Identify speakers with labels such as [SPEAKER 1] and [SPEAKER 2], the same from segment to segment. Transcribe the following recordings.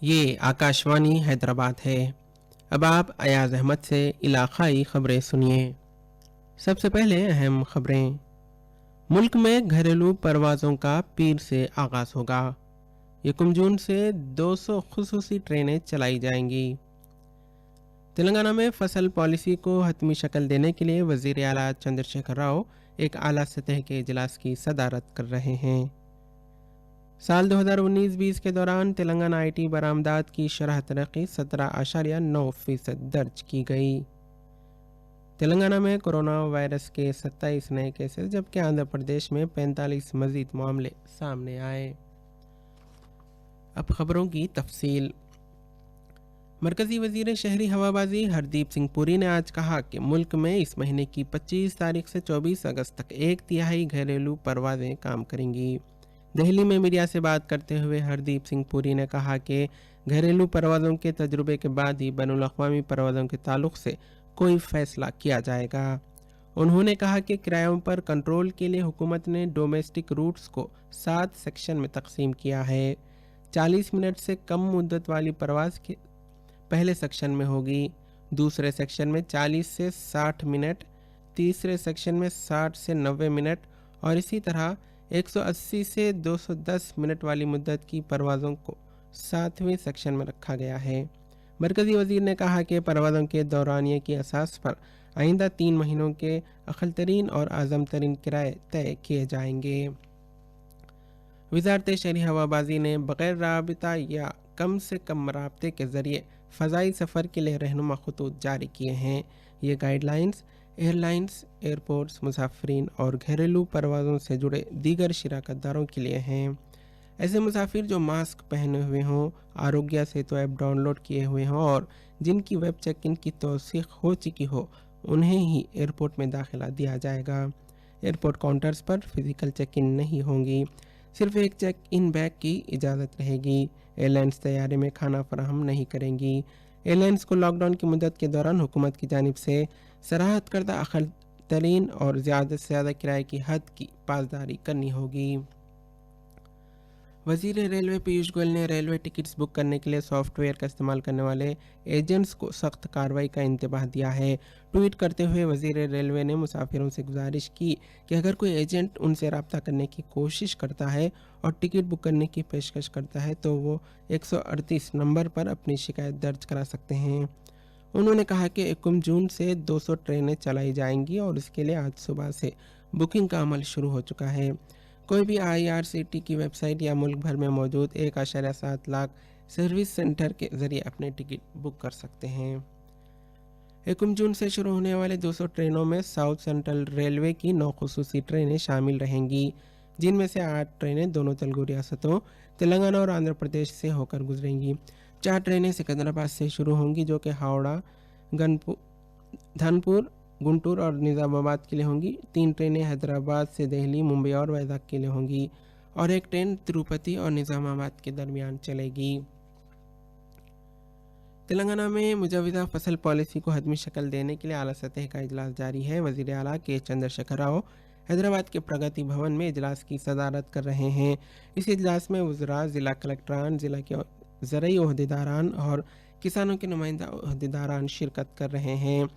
[SPEAKER 1] ये आकाशवाणी हैदराबाद है। अब आप अयाज अहमद से इलाकाई खबरें सुनिए। सबसे पहले अहम खबरें। मुल्क में घरेलू परवाज़ों का पीर से आगाज़ होगा। 1 जून से 200 खुसूसी ट्रेनें चलाई जाएंगी। तेलंगाना में फसल पॉलिसी को हतमी शक्ल देने के लिए वज़ीर आला चंद्रशेखर राव एक आला सतह के इजलास की सदारत कर रहे हैं। साल 2019-20 के दौरान तेलंगाना आईटी बरामदात की शरह तरक्की 17.9% दर्ज की गई। तेलंगाना में कोरोना वायरस के 27 नए केसेस जबकि आंध्र प्रदेश में 45 मजीद मामले सामने आए। अब खबरों की तफसील। मरकजी वजीर शहरी हवाबाजी हरदीप सिंह पुरी ने आज कहा कि मुल्क में इस महीने की 25 तारीख से 24 अगस्त तक 1/3 घरेलू परवाजें काम करेंगी। दिल्ली में मीडिया से बात करते हुए हरदीप सिंह पुरी ने कहा कि घरेलू परवाज़ों के तजुर्बे के बाद ही बैनुल अक़वामी परवाज़ों के ताल्लुक से कोई फैसला किया जाएगा। उन्होंने कहा कि किरायों पर कंट्रोल के लिए हुकूमत ने डोमेस्टिक रूट्स को 7 सेक्शन में तकसीम किया है। 40 मिनट से कम मुद्दत वाली परवाज़ के पहले सेक्शन में होगी, दूसरे सेक्शन में 40 से 60 मिनट, तीसरे सेक्शन में 60 से 90 मिनट और इसी तरह 180 से 210 मिनट वाली मुद्दत की परवाज़ों को 7वें सेक्शन में रखा गया है। मरकज़ी वज़ीर ने कहा कि परवाज़ों के दौरानिए की असास पर आइंदा 3 महीनों के अक़ल तरीन और आज़म तरीन किराए तय किए जाएंगे। वज़ारत शहरी हवाबाजी ने बग़ैर राबिता या कम से कम राब्ते के ज़रिए फ़ज़ाई सफ़र के लिए रहनुमा ख़ुतूत जारी किए हैं। ये गाइडलाइंस एयरलाइंस, एयरपोर्ट्स, मुसाफिरीन और घरेलू परवाज़ों से जुड़े दीगर शिराकतदारों के लिए हैं। ऐसे मुसाफिर जो मास्क पहने हुए हों, आरोग्य सेतु ऐप डाउनलोड किए हुए हों और जिनकी वेब चेक इन की तौसीक़ हो चुकी हो, उन्हें ही एयरपोर्ट में दाखिला दिया जाएगा। एयरपोर्ट काउंटर्स पर फिज़िकल चेक इन नहीं होंगी, सिर्फ एक चेक इन बैग की इजाज़त रहेगी। एयरलाइंस तैयारे में खाना फराहम नहीं करेंगी। एयरलाइंस को लॉकडाउन की मुद्दत के दौरान हुकूमत की जानिब से सराहत करदा अक़ल तरीन और ज़्यादा से ज़्यादा किराए की हद की पासदारी करनी होगी। वज़ीर रेलवे पीयूष गोयल ने रेलवे टिकट्स बुक करने के लिए सॉफ्टवेयर का इस्तेमाल करने वाले एजेंट्स को सख्त कार्रवाई का इंतबाह दिया है। ट्वीट करते हुए वज़ीर रेलवे ने मुसाफिरों से गुजारिश की कि अगर कोई एजेंट उनसे रब्ता करने की कोशिश करता है और टिकट बुक करने की पेशकश करता है तो वो 138 नंबर पर अपनी शिकायत दर्ज करा सकते हैं। उन्होंने कहा कि 1 जून से 200 ट्रेनें चलाई जाएंगी और इसके लिए आज सुबह से बुकिंग का अमल शुरू हो चुका है। कोई भी IRCT की वेबसाइट या मुल्क भर में मौजूद 1.7 लाख सर्विस सेंटर के ज़रिए अपने टिकट बुक कर सकते हैं। 1 जून से शुरू होने वाले 200 ट्रेनों में साउथ सेंट्रल रेलवे की 9 खुसूसी ट्रेनें शामिल रहेंगी, जिनमें से 8 ट्रेनें दोनों तेलुगु रियासतों तेलंगाना और आंध्र प्रदेश से होकर गुजरेंगी। 4 ट्रेनें सिकंदराबाद से शुरू होंगी जो कि हावड़ा, धनपुर, गुंटूर और निज़ामाबाद के लिए होंगी। 3 ट्रेनें हैदराबाद से दिल्ली, मुंबई और वैजाग के लिए होंगी और 1 ट्रेन तिरुपति और निज़ामाबाद के दरमियान चलेगी। तेलंगाना में मुजवज़ा फसल पॉलिसी को हतमी शक्ल देने के लिए आला सतह का इजलास जारी है। वज़ीर आला के चंद्रशेखर राव हैदराबाद के प्रगति भवन में इजलास की सदारत कर रहे हैं। इस इजलास में वज़रा, ज़िला कलेक्टरान, ज़िला के ज़रई ओहदेदारान और किसानों के नुमाइंदा ओहदेदारान शिरकत कर रहे हैं।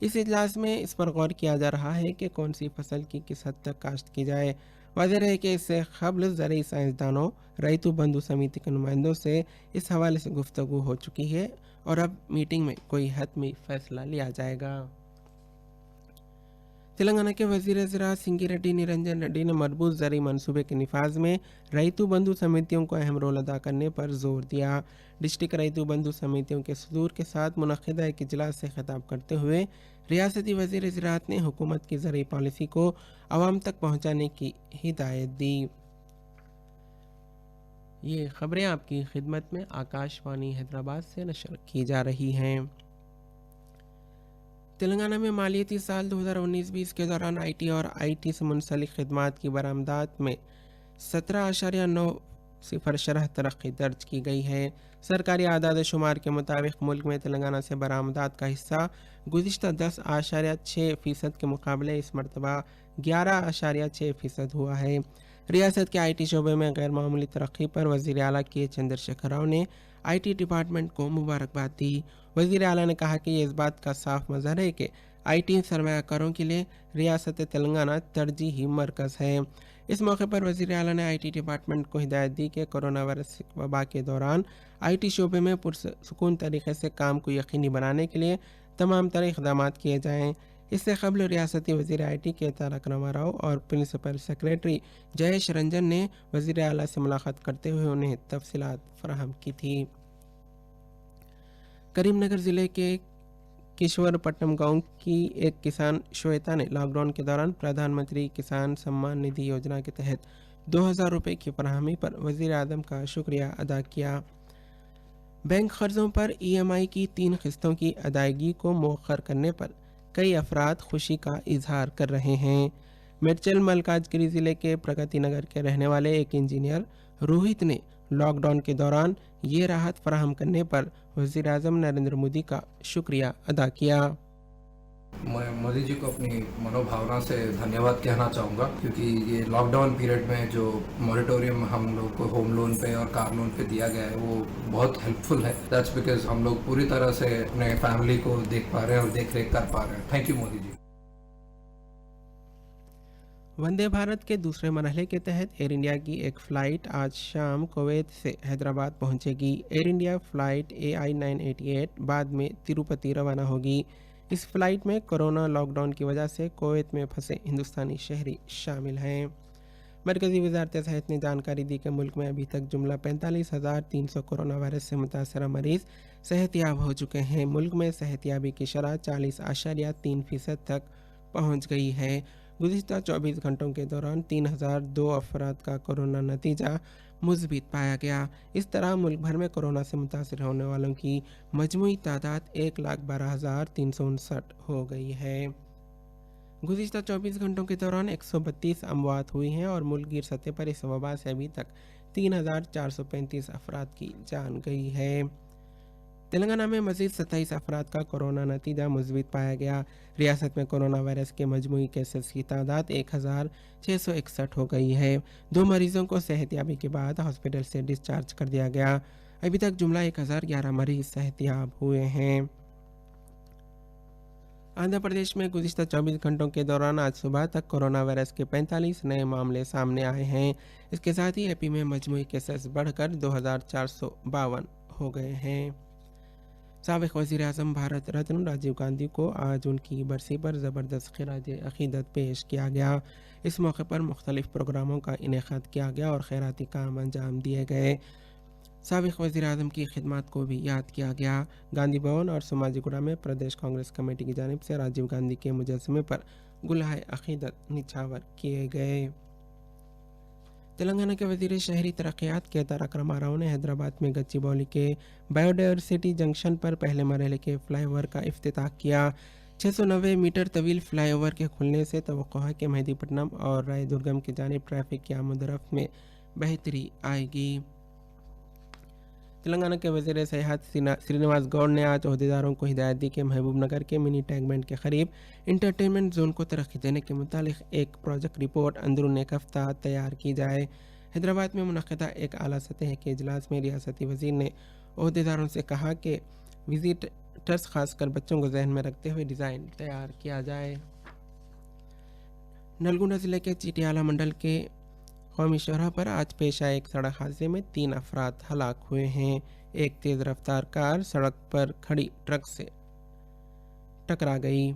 [SPEAKER 1] इस इजलास में इस पर गौर किया जा रहा है कि कौन सी फसल की किस हद तक काश्त की जाए। वाज़ेह है कि इससे क़ब्ल ज़रई साइंसदानों, रैतु बंधु समिति के नुमाइंदों से इस हवाले से गुफ्तगू हो चुकी है और अब मीटिंग में कोई हतमी फैसला लिया जाएगा। तेलंगाना के वज़ीर ज़राअत सिंगिरेड्डी निरंजन रेड्डी ने मरबूत ज़रई मनसूबे के निफाज में रैतु बंधु समितियों को अहम रोल अदा करने पर जोर दिया। डिस्ट्रिक्ट रैतु बंधु समितियों के सदूर के साथ मुनक़िदा एक इजलास से खिताब करते हुए रियासती वज़ीर ज़राअत ने हुकूमत की ज़रई पॉलिसी को आवाम तक पहुँचाने की हिदायत दी। ये खबरें आपकी खिदमत में आकाशवाणी हैदराबाद से नशर की जा रही हैं। तेलंगाना में मालियाती साल 2019-20 के दौरान IT और IT से मुंसलिक खिदमात की बरामदात में 17.9% शरह तरक्की दर्ज की गई है। सरकारी आदाद शुमार के मुताबिक मुल्क में तेलंगाना से बरामदात का हिस्सा गुज़िश्ता 10.6% के मुकाबले इस मरतबा 11.6% हुआ है। ریاست کے آئی ٹی شعبے میں غیر معمولی ترقی پر وزیر اعلیٰ کے چندرشیکھر راؤ نے آئی ٹی ڈپارٹمنٹ کو مبارکباد دی۔ وزیر اعلیٰ نے کہا کہ یہ اس بات کا صاف مظہر ہے کہ آئی ٹی سرمایہ کاروں کے لیے ریاست تلنگانہ ترجیحی مرکز ہے۔ اس موقع پر وزیر اعلیٰ نے آئی ٹی ڈپارٹمنٹ کو ہدایت دی کہ کورونا وائرس وبا کے دوران آئی ٹی شعبے میں پرسکون طریقے سے کام کو یقینی بنانے کے لیے تمام تر اقدامات کیے جائیں۔ اس سے قبل ریاستی وزیر آئی ٹی کے تارک راما راؤ اور پرنسپل سیکریٹری جیش رنجن نے وزیر اعلیٰ سے ملاقات کرتے ہوئے انہیں تفصیلات فراہم کی تھی۔ کریم نگر ضلع کے کشور پٹنم گاؤں کی ایک کسان شویتا نے لاک ڈاؤن کے دوران پردھان منتری کسان سمان ندھی یوجنا کے تحت 2000 روپے کی فراہمی پر وزیر اعظم کا شکریہ ادا کیا۔ بینک قرضوں پر ای ایم آئی کی 3 قسطوں کی ادائیگی کو مؤخر کرنے پر کئی افراد خوشی کا اظہار کر رہے ہیں۔ میڈچل ملکاجگیری ضلع کے پرگتی نگر کے رہنے والے ایک انجینئر روہت نے لاک ڈاؤن کے دوران یہ راحت فراہم کرنے پر وزیر اعظم نریندر مودی کا شکریہ ادا کیا۔
[SPEAKER 2] میں مودی جی کو اپنی منوبھاونا سے دھنیہ واد کہنا چاہوں گا، کیونکہ یہ لاک ڈاؤن پیریڈ میں جو موریٹوریم ہم لوگ کو ہوم لون پہ اور کار لون پہ دیا گیا ہے وہ بہت ہیلپ فل ہے۔ دیٹس بیکاز ہم لوگ پوری طرح سے اپنے فیملی کو دیکھ پا رہے ہیں اور دیکھ ریکھ کر پا رہے ہیں۔ تھینک یو مودی جی۔
[SPEAKER 1] وندے بھارت کے دوسرے مرحلے کے تحت ایئر انڈیا کی ایک فلائٹ آج شام کویت سے حیدرآباد پہنچے گی۔ ایئر انڈیا فلائٹ AI 988 بعد میں تروپتی روانہ ہوگی۔ اس فلائٹ میں کورونا لاک ڈاؤن کی وجہ سے کویت میں پھنسے ہندوستانی شہری شامل ہیں۔ مرکزی وزارت صحت نے جانکاری دی کہ ملک میں ابھی تک جملہ 45,300 کورونا وائرس سے متاثرہ مریض صحت یاب ہو چکے ہیں۔ ملک میں صحت یابی کی شرح 40.3% تک پہنچ گئی ہے۔ گزشتہ 24 گھنٹوں کے دوران 3002 افراد کا کورونا نتیجہ مثبت پایا گیا۔ اس طرح ملک بھر میں کورونا سے متاثر ہونے والوں کی مجموعی تعداد 1,12,359 ہو گئی ہے۔ گزشتہ 24 گھنٹوں کے دوران 132 اموات ہوئی ہیں اور ملک گیر سطح پر اس وبا سے ابھی تک 3,435 افراد کی جان گئی ہے۔ تلنگانہ میں مزید 27 افراد کا کورونا نتیجہ مثبت پایا گیا۔ ریاست میں کورونا وائرس کے مجموعی کیسز کی تعداد 1,661 ہو گئی ہے۔ 2 مریضوں کو صحت یابی کے بعد ہاسپٹل سے ڈسچارج کر دیا گیا۔ ابھی تک جملہ 1,011 مریض صحت یاب ہوئے ہیں۔ آندھرا پردیش میں گزشتہ 24 گھنٹوں کے دوران آج صبح تک کورونا وائرس کے 45 نئے معاملے سامنے آئے ہیں۔ اس کے ساتھ ہی اے پی میں مجموعی کیسز بڑھ کر 2,452 ہو گئے ہیں۔ سابق وزیر اعظم بھارت رتن راجیو گاندھی کو آج ان کی برسی پر زبردست خراج عقیدت پیش کیا گیا۔ اس موقع پر مختلف پروگراموں کا انعقاد کیا گیا اور خیراتی کام انجام دیے گئے۔ سابق وزیر اعظم کی خدمات کو بھی یاد کیا گیا۔ گاندھی بھون اور سماجی گوڑا میں پردیش کانگریس کمیٹی کی جانب سے راجیو گاندھی کے مجسمے پر گلہائے عقیدت نچھاور کیے گئے۔ تلنگانہ کے وزیر شہری ترقیات کے تارک راما راؤ نے حیدرآباد میں گچی باؤلی کے بایو ڈائیورسٹی جنکشن پر پہلے مرحلے کے فلائی اوور کا افتتاح کیا۔ 690 میٹر طویل فلائی اوور کے کھلنے سے توقع ہے کہ مہدی پٹنم اور رائے درگم کی جانب ٹریفک کی آمد و رفت میں بہتری آئے گی۔ تلنگانہ کے وزیر سیاحت سرینواس گوڑ نے آج عہدیداروں کو ہدایت دی کہ محبوب نگر کے منی ٹینک بینڈ کے قریب انٹرٹینمنٹ زون کو ترقی دینے کے متعلق ایک پروجیکٹ رپورٹ اندرون ایک ہفتہ تیار کی جائے۔ حیدرآباد میں منعقدہ ایک اعلیٰ سطح کے اجلاس میں ریاستی وزیر نے عہدیداروں سے کہا کہ وزٹرز خاص کر بچوں کو ذہن میں رکھتے ہوئے ڈیزائن تیار کیا جائے۔ نلگونڈا ضلع کے چیٹیالہ منڈل کے قومی شاہراہ پر آج پیش آئے ایک سڑک حادثے میں 3 افراد ہلاک ہوئے ہیں۔ ایک تیز رفتار کار سڑک پر کھڑی ٹرک سے ٹکرا گئی۔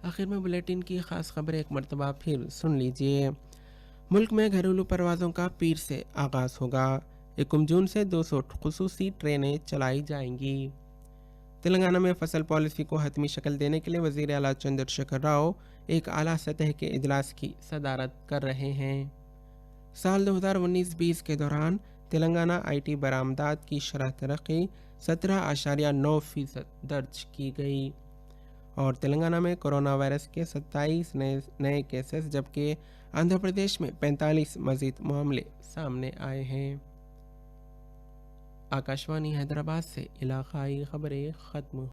[SPEAKER 1] آخر میں بلیٹن کی خاص خبر ایک مرتبہ پھر سن لیجئے۔ ملک میں گھریلو پروازوں کا پیر سے آغاز ہوگا۔ 1 جون سے 200 خصوصی ٹرینیں چلائی جائیں گی۔ تلنگانہ میں فصل پالیسی کو حتمی شکل دینے کے لیے وزیر اعلیٰ چندرشیکھر راؤ ایک اعلیٰ سطح کے اجلاس کی صدارت کر رہے ہیں۔ سال 2019-20 کے دوران تلنگانہ آئی ٹی برآمدات کی شرح ترقی 17.9% درج کی گئی اور تلنگانہ میں کورونا وائرس کے 27 نئے کیسز جبکہ آندھرا پردیش میں 45 مزید معاملے سامنے آئے ہیں۔ آکاشوانی حیدرآباد سے علاقائی خبریں ختم